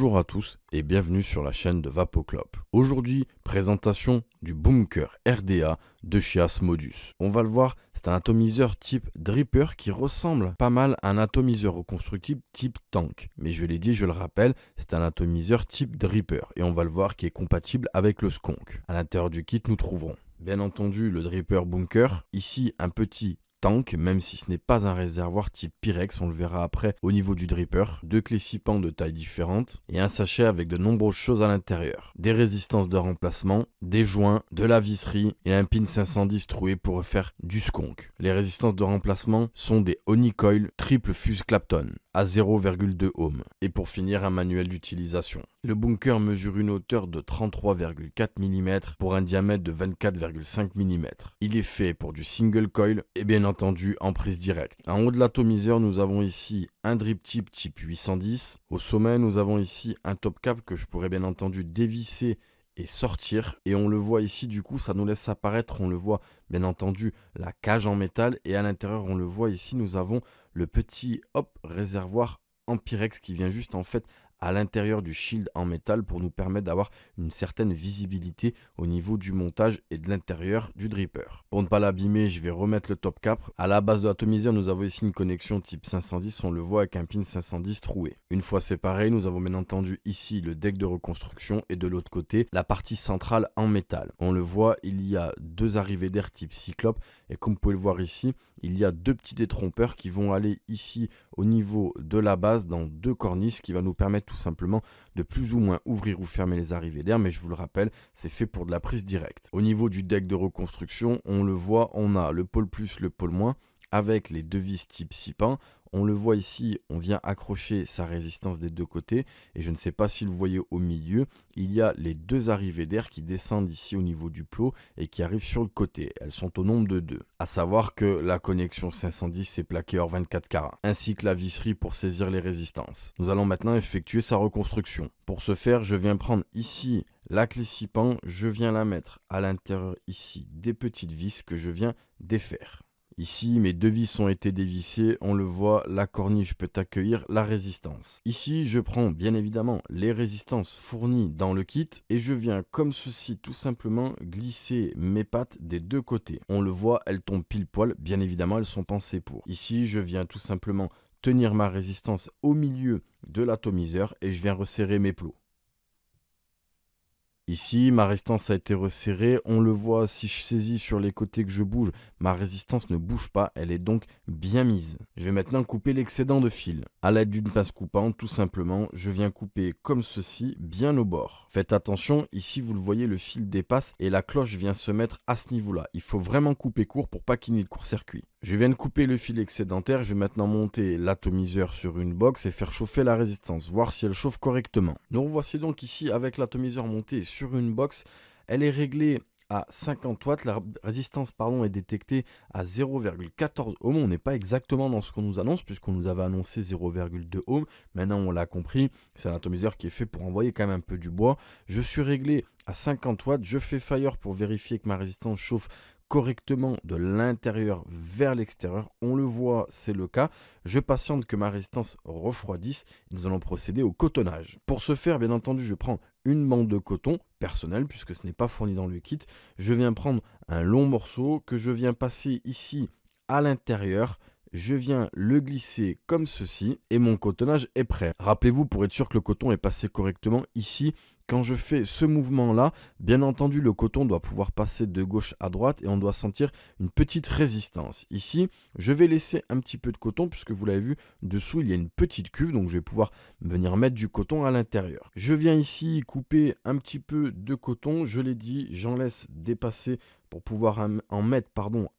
Bonjour à tous et bienvenue sur la chaîne de Vapoclop. Aujourd'hui, présentation du Bunker RDA de chez Asmodus. On va le voir, c'est un atomiseur type Dripper qui ressemble pas mal à un atomiseur reconstructible type Tank. Mais je l'ai dit, je le rappelle, c'est un atomiseur type Dripper et on va le voir qui est compatible avec le Skunk. À l'intérieur du kit, nous trouverons bien entendu le Dripper Bunker, ici un petit tank, même si ce n'est pas un réservoir type Pyrex, on le verra après au niveau du dripper, deux clés 6 pans de taille différentes et un sachet avec de nombreuses choses à l'intérieur. Des résistances de remplacement, des joints, de la visserie et un pin 510 troué pour refaire du skunk. Les résistances de remplacement sont des Honeycoil triple fuse Clapton à 0,2 ohm. Et pour finir, un manuel d'utilisation. Le bunker mesure une hauteur de 33,4 mm pour un diamètre de 24,5 mm. Il est fait pour du single coil et bien entendu en prise directe. En haut de l'atomiseur, nous avons ici un drip tip type 810. Au sommet, nous avons ici un top cap que je pourrais bien entendu dévisser et sortir. Et on le voit ici, du coup, ça nous laisse apparaître, on le voit bien entendu, la cage en métal. Et à l'intérieur, on le voit ici, nous avons le petit réservoir en Pyrex qui vient juste en fait à l'intérieur du shield en métal pour nous permettre d'avoir une certaine visibilité au niveau du montage et de l'intérieur du dripper. Pour ne pas l'abîmer, je vais remettre le top cap. À la base de l'atomiseur, nous avons ici une connexion type 510, on le voit avec un pin 510 troué. Une fois séparé, nous avons bien entendu ici le deck de reconstruction et de l'autre côté, la partie centrale en métal. On le voit, il y a deux arrivées d'air type cyclope et comme vous pouvez le voir ici, il y a deux petits détrompeurs qui vont aller ici au niveau de la base dans deux cornices qui va nous permettre tout simplement de plus ou moins ouvrir ou fermer les arrivées d'air, mais je vous le rappelle, c'est fait pour de la prise directe. Au niveau du deck de reconstruction, on le voit, on a le pôle plus, le pôle moins, avec les deux vis type 6 pans. On le voit ici, on vient accrocher sa résistance des deux côtés. Et je ne sais pas si vous voyez au milieu, il y a les deux arrivées d'air qui descendent ici au niveau du plot et qui arrivent sur le côté. Elles sont au nombre de deux. À savoir que la connexion 510 est plaquée hors 24 carats, ainsi que la visserie pour saisir les résistances. Nous allons maintenant effectuer sa reconstruction. Pour ce faire, je viens prendre ici la clé 6 pans, je viens la mettre à l'intérieur ici des petites vis que je viens défaire. Ici, mes deux vis ont été dévissées, on le voit, la corniche peut accueillir la résistance. Ici, je prends bien évidemment les résistances fournies dans le kit et je viens comme ceci tout simplement glisser mes pattes des deux côtés. On le voit, elles tombent pile poil, bien évidemment, elles sont pensées pour. Ici, je viens tout simplement tenir ma résistance au milieu de l'atomiseur et je viens resserrer mes plots. Ici, ma résistance a été resserrée, on le voit, si je saisis sur les côtés que je bouge, ma résistance ne bouge pas, elle est donc bien mise. Je vais maintenant couper l'excédent de fil. À l'aide d'une pince coupante, tout simplement, je viens couper comme ceci, bien au bord. Faites attention, ici vous le voyez, le fil dépasse et la cloche vient se mettre à ce niveau-là. Il faut vraiment couper court pour pas qu'il n'y ait de court-circuit. Je viens de couper le fil excédentaire, je vais maintenant monter l'atomiseur sur une box et faire chauffer la résistance, voir si elle chauffe correctement. Nous revoici donc ici avec l'atomiseur monté sur une box, elle est réglée à 50 watts, la résistance est détectée à 0,14 ohm, on n'est pas exactement dans ce qu'on nous annonce puisqu'on nous avait annoncé 0,2 ohm, maintenant on l'a compris, c'est un atomiseur qui est fait pour envoyer quand même un peu du bois. Je suis réglé à 50 watts, je fais fire pour vérifier que ma résistance chauffe correctement de l'intérieur vers l'extérieur. On le voit, c'est le cas. Je patiente que ma résistance refroidisse et nous allons procéder au cotonnage. Pour ce faire, bien entendu, je prends une bande de coton personnelle puisque ce n'est pas fourni dans le kit. Je viens prendre un long morceau que je viens passer ici à l'intérieur. Je viens le glisser comme ceci et mon cotonnage est prêt. Rappelez-vous, pour être sûr que le coton est passé correctement ici, quand je fais ce mouvement-là, bien entendu, le coton doit pouvoir passer de gauche à droite et on doit sentir une petite résistance. Ici, je vais laisser un petit peu de coton puisque vous l'avez vu, dessous, il y a une petite cuve, donc je vais pouvoir venir mettre du coton à l'intérieur. Je viens ici couper un petit peu de coton, je l'ai dit, j'en laisse dépasser pour pouvoir en mettre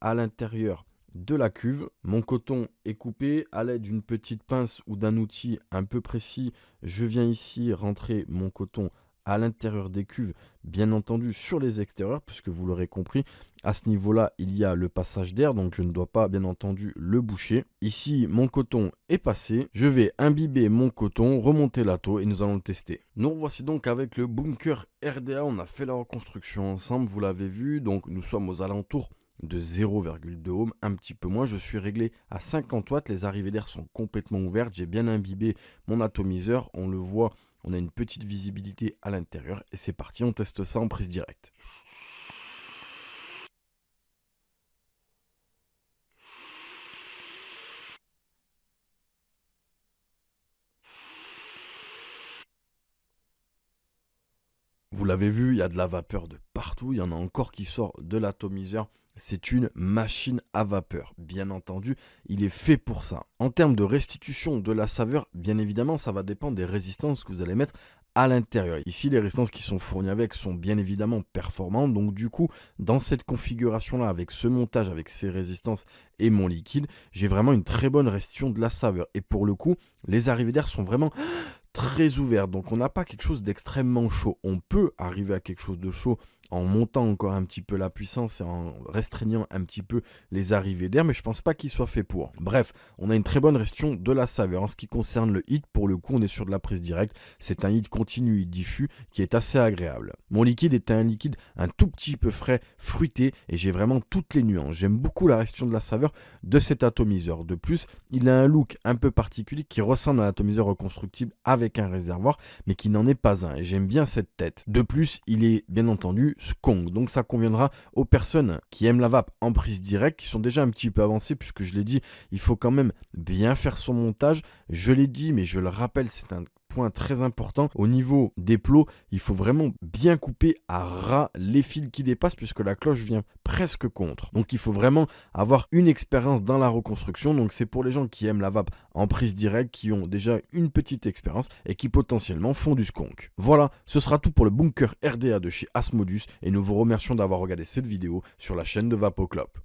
à l'intérieur de la cuve. Mon coton est coupé à l'aide d'une petite pince ou d'un outil un peu précis. Je viens ici rentrer mon coton à l'intérieur des cuves, bien entendu sur les extérieurs, puisque vous l'aurez compris, à ce niveau-là, il y a le passage d'air, donc je ne dois pas, bien entendu, le boucher. Ici, mon coton est passé. Je vais imbiber mon coton, remonter la taux et nous allons le tester. Nous revoici donc avec le Bunker RDA. On a fait la reconstruction ensemble, vous l'avez vu, donc nous sommes aux alentours de 0,2 ohm, un petit peu moins. Je suis réglé à 50 watts, les arrivées d'air sont complètement ouvertes, j'ai bien imbibé mon atomiseur, on le voit, on a une petite visibilité à l'intérieur et c'est parti, on teste ça en prise directe. Vous l'avez vu, il y a de la vapeur de partout, il y en a encore qui sort de l'atomiseur. C'est une machine à vapeur. Bien entendu, il est fait pour ça. En termes de restitution de la saveur, bien évidemment, ça va dépendre des résistances que vous allez mettre à l'intérieur. Ici, les résistances qui sont fournies avec sont bien évidemment performantes. Donc du coup, dans cette configuration-là, avec ce montage, avec ces résistances et mon liquide, j'ai vraiment une très bonne restitution de la saveur. Et pour le coup, les arrivées d'air sont vraiment très ouvert, donc on n'a pas quelque chose d'extrêmement chaud. On peut arriver à quelque chose de chaud en montant encore un petit peu la puissance et en restreignant un petit peu les arrivées d'air, mais je pense pas qu'il soit fait pour. Bref, on a une très bonne restitution de la saveur. En ce qui concerne le hit, pour le coup, on est sur de la prise directe. C'est un hit continu, hit diffus, qui est assez agréable. Mon liquide est un liquide un tout petit peu frais, fruité, et j'ai vraiment toutes les nuances. J'aime beaucoup la restitution de la saveur de cet atomiseur. De plus, il a un look un peu particulier qui ressemble à un atomiseur reconstructible avec un réservoir, mais qui n'en est pas un, et j'aime bien cette tête. De plus, il est bien entendu Skong, donc ça conviendra aux personnes qui aiment la vape en prise directe, qui sont déjà un petit peu avancées, puisque je l'ai dit, il faut quand même bien faire son montage. Je l'ai dit, mais je le rappelle, c'est un point très important. Au niveau des plots, il faut vraiment bien couper à ras les fils qui dépassent, puisque la cloche vient presque contre. Donc il faut vraiment avoir une expérience dans la reconstruction. Donc c'est pour les gens qui aiment la vape en prise directe, qui ont déjà une petite expérience et qui potentiellement font du skunk. Voilà, ce sera tout pour le bunker RDA de chez Asmodus, et nous vous remercions d'avoir regardé cette vidéo sur la chaîne de Vapoclop.